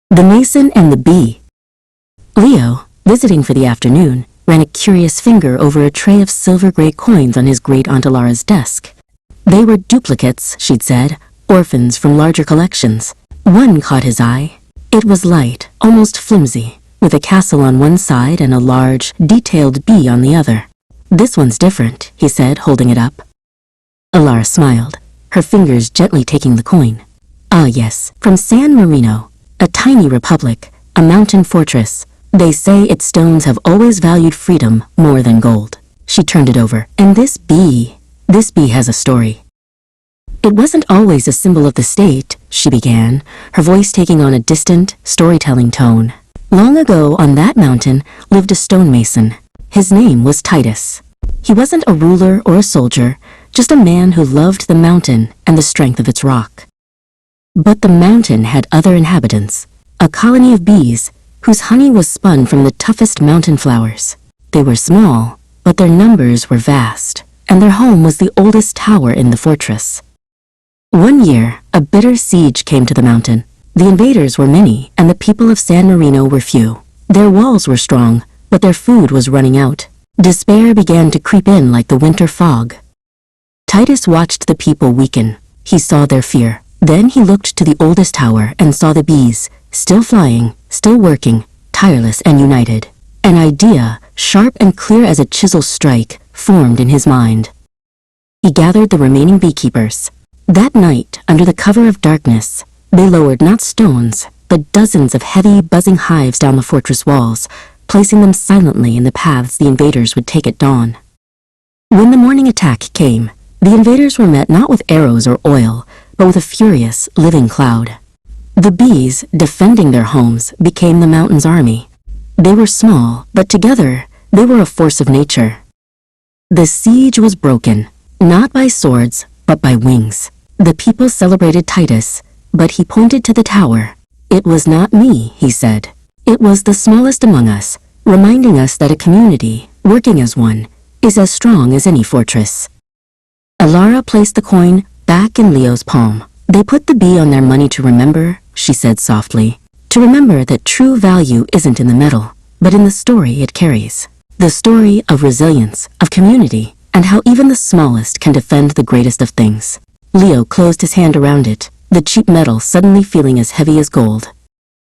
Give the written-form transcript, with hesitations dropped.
The Mason and the Bee. Leo, visiting for the afternoon, ran a curious finger over a tray of silver-gray coins on his great-aunt Alara's desk. They were duplicates, she'd said, orphans from larger collections. One caught his eye. It was light, almost flimsy, with a castle on one side and a large, detailed bee on the other. "This one's different," he said, holding it up. Alara smiled, her fingers gently taking the coin. "Ah yes, from San Marino, a tiny republic, a mountain fortress. They say its stones have always valued freedom more than gold." She turned it over. "And this bee has a story." "It wasn't always a symbol of the state," she began, her voice taking on a distant, storytelling tone. "Long ago on that mountain lived a stonemason. His name was Titus. He wasn't a ruler or a soldier, just a man who loved the mountain and the strength of its rock. But the mountain had other inhabitants, a colony of bees whose honey was spun from the toughest mountain flowers. They were small, but their numbers were vast, and their home was the oldest tower in the fortress. One year, a bitter siege came to the mountain. The invaders were many, and the people of San Marino were few. Their walls were strong, but their food was running out. Despair began to creep in like the winter fog. Titus watched the people weaken. He saw their fear. Then he looked to the oldest tower and saw the bees, still flying, still working, tireless and united. An idea, sharp and clear as a chisel strike, formed in his mind. He gathered the remaining beekeepers. That night, under the cover of darkness, they lowered not stones, but dozens of heavy, buzzing hives down the fortress walls, placing them silently in the paths the invaders would take at dawn. When the morning attack came, the invaders were met not with arrows or oil, but with a furious, living cloud. The bees, defending their homes, became the mountain's army. They were small, but together, they were a force of nature. The siege was broken, not by swords, but by wings. The people celebrated Titus, but he pointed to the tower. "It was not me," he said. "It was the smallest among us, reminding us that a community, working as one, is as strong as any fortress." Alara placed the coin back in Leo's palm. "They put the bee on their money to remember," she said softly. "To remember that true value isn't in the metal, but in the story it carries. The story of resilience, of community, and how even the smallest can defend the greatest of things." Leo closed his hand around it, the cheap metal suddenly feeling as heavy as gold.